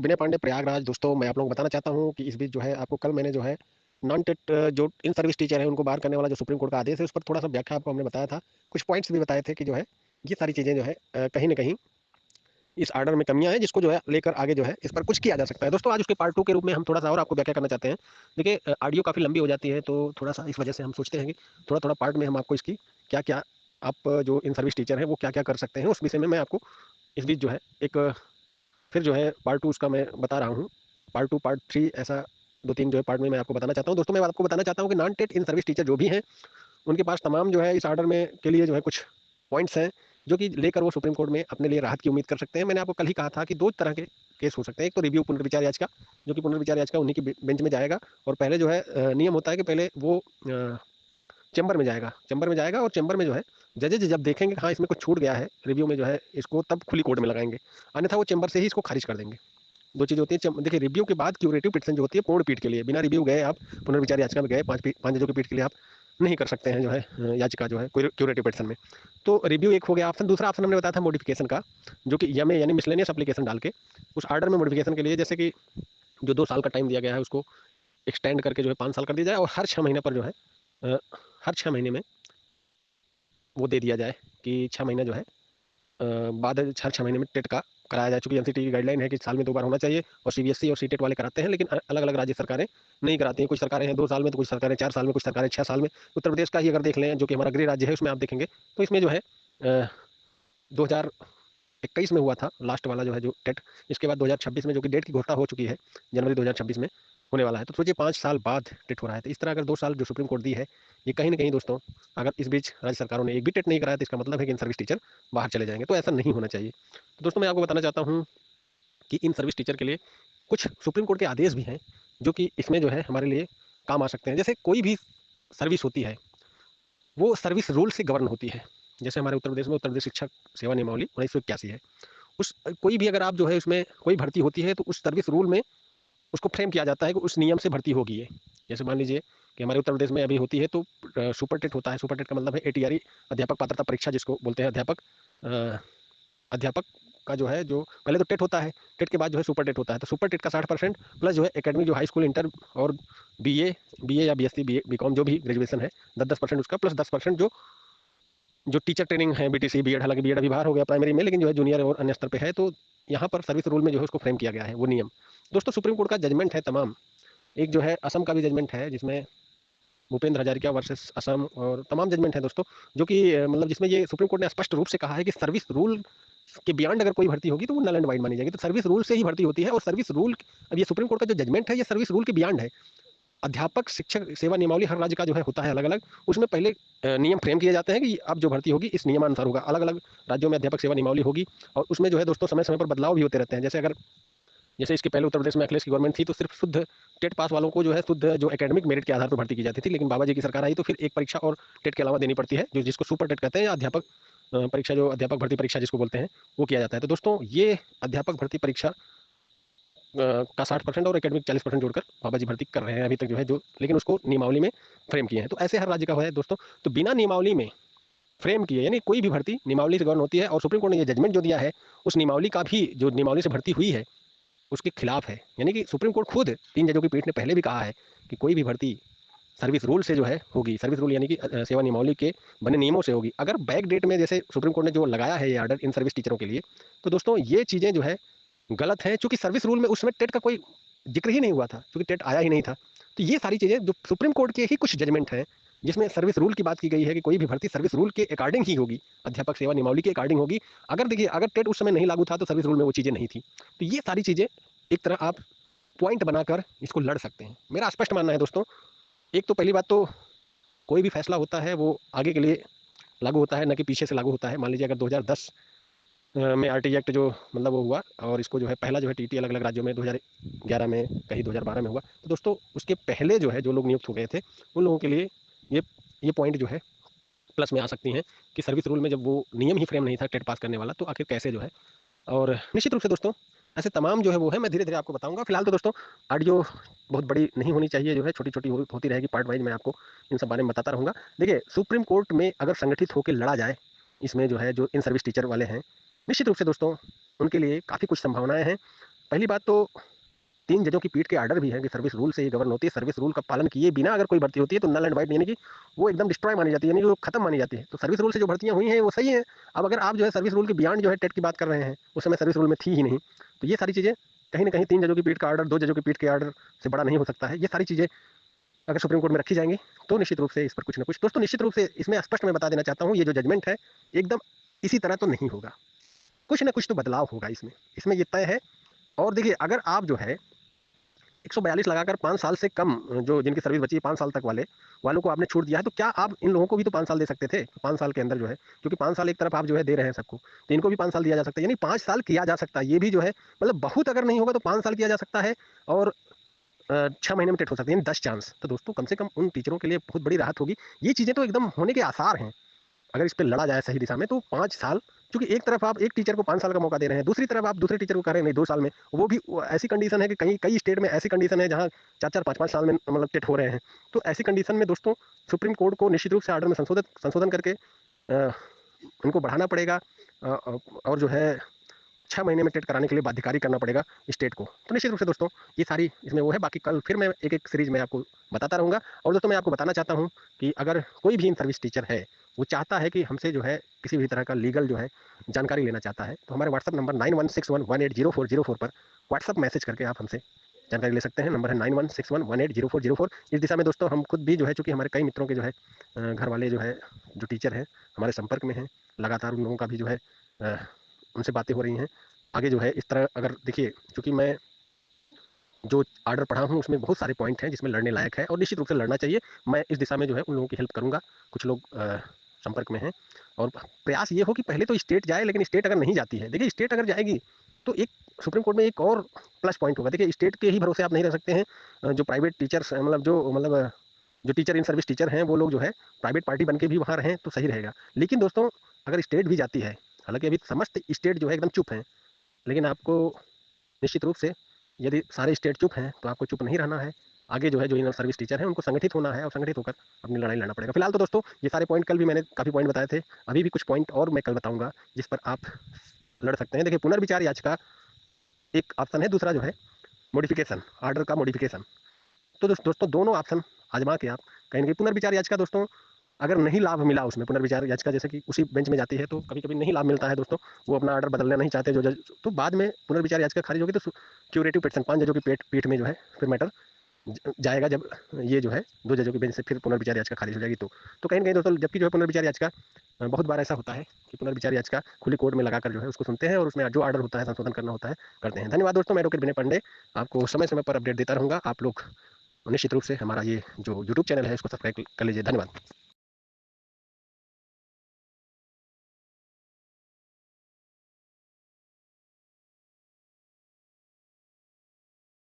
विनय पांडे प्रयागराज। दोस्तों मैं आप लोगों को बताना चाहता हूँ कि इस बीच जो है आपको कल मैंने जो है नॉन टेट जो इन सर्विस टीचर है उनको बाहर करने वाला जो सुप्रीम कोर्ट का आदेश है उस पर थोड़ा सा व्याख्या आपको हमने बताया था। कुछ पॉइंट्स भी बताए थे कि जो है ये सारी चीज़ें जो है कहीं ना कहीं इस आर्डर में कमियां हैं जिसको जो है लेकर आगे जो है इस पर कुछ किया जा सकता है। दोस्तों आज उसके पार्ट 2 के रूप में हम थोड़ा सा और आपको व्याख्या करना चाहते हैं। देखिए ऑडियो काफ़ी लंबी हो जाती है तो थोड़ा सा इस वजह से हम सोचते हैं कि थोड़ा थोड़ा पार्ट में हम आपको इसकी क्या क्या आप जो इन सर्विस टीचर हैं वो क्या क्या कर सकते हैं उस विषय में मैं आपको इस बीच जो है एक फिर जो है पार्ट 2 उसका मैं बता रहा हूँ। पार्ट 2 पार्ट 3 ऐसा 2-3 जो है पार्ट में मैं आपको बताना चाहता हूँ। दोस्तों मैं आपको बताना चाहता हूँ कि non TET in service teacher जो भी हैं उनके पास तमाम जो है इस ऑर्डर में के लिए जो है कुछ पॉइंट्स हैं जो कि लेकर वो सुप्रीम कोर्ट में अपने लिए राहत की उम्मीद कर सकते हैं। मैंने आपको कल ही कहा था कि दो तरह के केस हो सकते हैं। एक तो रिव्यू पुनर्विचार याचिका, जो कि पुनर्विचार याचिका उन्हीं की बेंच में जाएगा और पहले जो है नियम होता है कि पहले वो चैम्बर में जाएगा और चैम्बर में जो है जजेज जब देखेंगे कि हाँ इसमें कुछ छूट गया है रिव्यू में जो है इसको तब खुली कोर्ट में लगाएंगे, अन्यथा वो चैम्बर से ही इसको खारिज कर देंगे। दो चीज़ होती है। देखिए रिव्यू के बाद क्यूरेटिव पिटिशन जो होती है पूर्ण पीठ के लिए, बिना रिव्यू गए आप पुनर्विचार याचिका में गए 5 जजों की पीठ के लिए आप नहीं कर सकते हैं जो है याचिका जो है क्यूरेटिव पिटिशन में। तो रिव्यू एक हो गया ऑप्शन। दूसरा ऑप्शन हमने बताया था मॉडिफिकेशन का, जो कि यमे यानी मिसलेनियस एप्लीकेशन डाल के उस ऑर्डर में मॉडिफिकेशन के लिए, जैसे कि जो 2 साल का टाइम दिया गया है उसको एक्सटेंड करके जो है 5 साल कर दिया जाए और हर 6 महीने पर जो है हर 6 महीने में वो दे दिया जाए कि 6 महीने जो है बाद हर 6 महीने में टेट का कराया जाए। चूंकि एनसीटी की गाइडलाइन है कि साल में 2 बार होना चाहिए और सीबीएसई और सीटेट वाले कराते हैं, लेकिन अलग अलग राज्य सरकारें नहीं कराती हैं। कुछ सरकारें हैं 2 साल में, तो कुछ सरकारें 4 साल में, कुछ सरकारें 6 साल में। उत्तर प्रदेश का ही अगर देख लें जो कि हमारा गृह राज्य है उसमें आप देखेंगे तो इसमें जो है 2021 में हुआ था लास्ट वाला जो है जो टेट। इसके बाद 2026 में जो कि डेट की घोषणा हो चुकी है, जनवरी 2026 में होने वाला है। तो सोचिए 5 साल बाद टेट हो रहा है। तो इस तरह अगर 2 साल जो सुप्रीम कोर्ट दी है, ये कहीं ना कहीं दोस्तों अगर इस बीच राज्य सरकारों ने एक भी टेट नहीं कराया तो इसका मतलब है कि इन सर्विस टीचर बाहर चले जाएंगे। तो ऐसा नहीं होना चाहिए। तो दोस्तों मैं आपको बताना चाहता हूँ कि इन सर्विस टीचर के लिए कुछ सुप्रीम कोर्ट के आदेश भी हैं जो कि इसमें जो है हमारे लिए काम आ सकते हैं। जैसे कोई भी सर्विस होती है वो सर्विस रूल से गवर्न होती है। जैसे हमारे उत्तर प्रदेश में उत्तर प्रदेश शिक्षक सेवा नियमावली 1981 है। उस कोई भी अगर आप जो है उसमें कोई भर्ती होती है तो उस सर्विस रूल में उसको फ्रेम किया जाता है कि उस नियम से भर्ती होगी ये। जैसे मान लीजिए कि हमारे उत्तर प्रदेश में अभी होती है तो सुपर टेट होता है। सुपर टेट का मतलब है एटीआरई, अध्यापक पात्रता परीक्षा जिसको बोलते हैं। अध्यापक का जो है जो पहले तो टेट होता है, टेट के बाद जो है सुपर टेट होता है। तो सुपर टेट का 60% प्लस जो है एकेडमिक जो हाई स्कूल इंटर और बीए बीए या बीएससी बीकॉम जो भी ग्रेजुएशन है 10% उसका, प्लस 10% जो जो टीचर ट्रेनिंग है बीटीसी बीएड। हालांकि बीएड अभी बाहर हो गया प्राइमरी में, लेकिन जो है जूनियर और अन्य स्तर पे है। तो यहाँ पर सर्विस रूल में जो है उसको फ्रेम किया गया है वो नियम। दोस्तों सुप्रीम कोर्ट का जजमेंट है तमाम। एक जो है असम का भी जजमेंट है जिसमें भूपेंद्र हजारिका वर्सेस असम, और तमाम जजमेंट है दोस्तों जो कि मतलब जिसमें ये सुप्रीम कोर्ट ने स्पष्ट रूप से कहा है कि सर्विस रूल के बियॉन्ड अगर कोई भर्ती होगी तो वो नल एंड वाइड मानी जाएगी। तो सर्विस रूल से ही भर्ती होती है और सर्विस रूल, अब ये सुप्रीम कोर्ट का जो जजमेंट है ये सर्विस रूल के बियॉन्ड है। अध्यापक शिक्षक सेवा नियमावली हर राज्य का जो है होता है अलग अलग। उसमें पहले नियम फ्रेम किए जाते हैं कि अब जो भर्ती होगी इस नियमानुसार होगा। अलग अलग राज्यों में अध्यापक सेवा नियमावली होगी और उसमें जो है दोस्तों समय समय पर बदलाव भी होते रहते हैं। जैसे इसके पहले उत्तर प्रदेश में अखिलेश की गवर्नमेंट थी तो सिर्फ शुद्ध टेट पास वालों को जो है शुद्ध जो एकेडमिक मेरिट के आधार पर भर्ती की जाती थी। लेकिन बाबा जी की सरकार आई तो फिर एक परीक्षा और टेट के अलावा देनी पड़ती है, जो जिसको सुपर टेट कहते हैं, या अध्यापक परीक्षा, जो अध्यापक भर्ती परीक्षा जिसको बोलते हैं, वो किया जाता है। तो दोस्तों ये अध्यापक भर्ती परीक्षा का 60% और एकेडमिक 40% जोड़कर बाबा जी भर्ती कर रहे हैं अभी तक जो है, जो लेकिन उसको नियमावली में फ्रेम किए हैं। तो ऐसे हर राज्य का है दोस्तों। तो बिना नियमावली में फ्रेम किए यानी कोई भी भर्ती नियमावली से गवर्न होती है, और सुप्रीम कोर्ट ने ये जजमेंट जो दिया है उस नियमावली का भी, जो नियमावली से भर्ती हुई है उसके खिलाफ है। यानी कि सुप्रीम कोर्ट खुद 3 जजों की पीठ ने पहले भी कहा है कि कोई भी भर्ती सर्विस रूल से जो है होगी। सर्विस रूल यानी कि सेवा नियमावली के बने नियमों से होगी। अगर बैक डेट में जैसे सुप्रीम कोर्ट ने जो लगाया है ये ऑर्डर इन सर्विस टीचरों के लिए, तो दोस्तों ये चीज़ें जो है गलत है। चूंकि सर्विस रूल में उस समय टेट का कोई जिक्र ही नहीं हुआ था, क्योंकि टेट आया ही नहीं था। तो ये सारी चीज़ें जो सुप्रीम कोर्ट के ही कुछ जजमेंट हैं जिसमें सर्विस रूल की बात की गई है कि कोई भी भर्ती सर्विस रूल के अकॉर्डिंग ही होगी, अध्यापक सेवा नियमावली के अकॉर्डिंग होगी। अगर देखिए अगर टेट उस समय नहीं लागू था तो सर्विस रूल में वो चीज़ें नहीं थी। तो ये सारी चीज़ें एक तरह आप पॉइंट बनाकर इसको लड़ सकते हैं। मेरा स्पष्ट मानना है दोस्तों, एक तो पहली बात तो कोई भी फैसला होता है वो आगे के लिए लागू होता है, न कि पीछे से लागू होता है। मान लीजिए अगर 2010 में आरटी एक्ट जो मतलब वो हुआ और इसको जो है पहला जो है टीटी अलग अलग राज्यों में 2011 में, कहीं 2012 में हुआ, तो दोस्तों उसके पहले जो है जो लोग नियुक्त हो गए थे उन लोगों के लिए ये ये पॉइंट जो है प्लस में आ सकती हैं कि सर्विस रूल में जब वो नियम ही फ्रेम नहीं था टेट पास करने वाला, तो आखिर कैसे जो है। और निश्चित रूप से दोस्तों ऐसे तमाम जो है वो है, मैं धीरे धीरे आपको बताऊंगा। फिलहाल तो दोस्तों ऑडियो बहुत बड़ी नहीं होनी चाहिए, जो है छोटी छोटी होती रहेगी, पार्ट वाइज मैं आपको इन सब बारे में बताता रहूँगा। देखिए सुप्रीम कोर्ट में अगर संगठित होकर लड़ा जाए, इसमें जो है जो इन सर्विस टीचर वाले हैं, निश्चित रूप से दोस्तों उनके लिए काफ़ी कुछ संभावनाएं हैं। पहली बात तो 3 जजों की पीठ के आर्डर भी है कि सर्विस रूल से ये गवर्न होती है। सर्विस रूल का पालन किए बिना अगर कोई भर्ती होती है तो नल एंड वाइड, यानी कि वो एकदम डिस्ट्रॉय मानी जाती है, यानी कि वो खत्म मानी जाती है। तो सर्विस रूल से जो भर्तियां हुई हैं वो सही है। अब अगर आप जो है सर्विस रूल के बियॉन्ड जो है टेट की बात कर रहे हैं, उस समय सर्विस रूल में थी ही नहीं, तो ये सारी चीज़ें कहीं ना कहीं 3 जजों की पीठ का आर्डर 2 जजों की पीठ के आर्डर से बड़ा नहीं हो सकता है। ये सारी चीज़ें अगर सुप्रीम कोर्ट में रखी जाएंगी तो निश्चित रूप से इस पर कुछ ना कुछ, दोस्तों निश्चित रूप से इसमें स्पष्ट मैं बता देना चाहता हूँ, ये जो जजमेंट है एकदम इसी तरह तो नहीं होगा, कुछ ना कुछ तो बदलाव होगा इसमें, इसमें ये तय है। और देखिए, अगर आप जो है 142 लगाकर 5 साल से कम जो जिनकी सर्विस बची है 5 साल तक वालों को आपने छूट दिया है, तो क्या आप इन लोगों को भी तो 5 साल दे सकते थे 5 साल के अंदर जो है, क्योंकि 5 साल एक तरफ आप जो है दे रहे हैं सबको, तो इनको भी 5 साल दिया जा सकता है, यानी 5 साल किया जा सकता है। ये भी जो है मतलब बहुत अगर नहीं होगा तो 5 साल किया जा सकता है, और 6 महीने में टेट हो सकती है, यानी 10 चांस। तो दोस्तों कम से कम उन टीचरों के लिए बहुत बड़ी राहत होगी। ये चीज़ें तो एकदम होने के आसार हैं अगर इस पे लड़ा जाए सही दिशा में, तो 5 साल, क्योंकि एक तरफ आप एक टीचर को 5 साल का मौका दे रहे हैं, दूसरी तरफ आप दूसरे टीचर को कह रहे हैं नहीं 2 साल में, वो भी ऐसी कंडीशन है कि कई स्टेट में ऐसी कंडीशन है जहाँ 4-4 5-5 साल में मतलब टेट हो रहे हैं। तो ऐसी कंडीशन में दोस्तों सुप्रीम कोर्ट को निश्चित रूप से आर्डर में संशोधन करके उनको बढ़ाना पड़ेगा, और जो है 6 महीने में टेट कराने के लिए बाध्यकारी करना पड़ेगा स्टेट को। तो निश्चित रूप से दोस्तों ये सारी इसमें वो है, बाकी कल फिर मैं एक एक सीरीज में आपको बताता रहूँगा। और दोस्तों मैं आपको बताना चाहता हूँ कि अगर कोई भी इन सर्विस टीचर है, वो चाहता है कि हमसे जो है किसी भी तरह का लीगल जो है जानकारी लेना चाहता है, तो हमारे व्हाट्सअप नंबर 9161180404 पर व्हाट्सअप मैसेज करके आप हमसे जानकारी ले सकते हैं। नंबर है 9161180404। इस दिशा में दोस्तों हम खुद भी जो है, चूँकि हमारे कई मित्रों के जो है घर वाले जो है जो टीचर हैं हमारे संपर्क में हैं, लगातार उन लोगों का भी जो है उनसे बातें हो रही हैं। आगे जो है इस तरह अगर देखिए, चूँकि मैं जो आर्डर पढ़ा हूँ उसमें बहुत सारे पॉइंट हैं जिसमें लड़ने लायक है, और निश्चित रूप से लड़ना चाहिए। मैं इस दिशा में जो है उन लोगों की हेल्प करूँगा। कुछ लोग संपर्क में हैं, और प्रयास ये हो कि पहले तो स्टेट जाए, लेकिन स्टेट अगर नहीं जाती है, देखिए स्टेट अगर जाएगी तो एक सुप्रीम कोर्ट में एक और प्लस पॉइंट होगा। देखिए स्टेट के ही भरोसे आप नहीं रह सकते हैं। जो प्राइवेट टीचर्स जो टीचर इन सर्विस टीचर हैं वो लोग जो है प्राइवेट पार्टी बन के भी वहाँ रहें तो सही रहेगा। लेकिन दोस्तों अगर स्टेट भी जाती है, हालांकि अभी समस्त स्टेट जो है एकदम चुप हैं, लेकिन आपको निश्चित रूप से यदि सारे स्टेट चुप हैं तो आपको चुप नहीं रहना है। आगे जो है जो इन सर्विस टीचर हैं उनको संगठित होना है और संगठित होकर अपनी लड़ाई लड़ना पड़ेगा। फिलहाल तो दोस्तों ये सारे पॉइंट कल भी मैंने काफ़ी पॉइंट बताए थे, अभी भी कुछ पॉइंट और मैं कल बताऊंगा जिस पर आप लड़ सकते हैं। देखिए पुनर्विचार याचिका एक ऑप्शन है, दूसरा जो है मॉडिफिकेशन, आर्डर का मॉडिफिकेशन। तो दोस्तों दोनों ऑप्शन आजमा के आप कहीं ना कहीं पुनर्विचार याचिका दोस्तों अगर नहीं लाभ मिला उसमें, पुनर्विचार याचिका जैसे कि उसी बेंच में जाती है तो कभी कभी नहीं लाभ मिलता है दोस्तों, वो अपना ऑर्डर बदलना नहीं चाहते जो जज, तो बाद में पुनर्विचार याचिका खारिज होगी तो क्यूरेटिव पिटिशन 5 जजों की पीठ में जो है फिर मैटर जाएगा, जब ये जो है 2 जजों की बेंच से फिर पुनर्विचार याचिका खारिज हो जाएगी। तो कहीं ना कहीं दोस्तों जबकि जो है पुनर्विचार याचिका बहुत बार ऐसा होता है कि पुनर्विचार याचिका खुली कोर्ट में लगाकर जो है उसको सुनते हैं और उसमें जो ऑर्डर होता है संशोधन करना होता है करते हैं। धन्यवाद दोस्तों, मैं डॉक्टर विनय पांडे आपको समय समय पर अपडेट देता रहूँगा। आप लोग निश्चित रूप से हमारा ये जो यूट्यूब चैनल है इसको सब्सक्राइब कर लीजिए। धन्यवाद।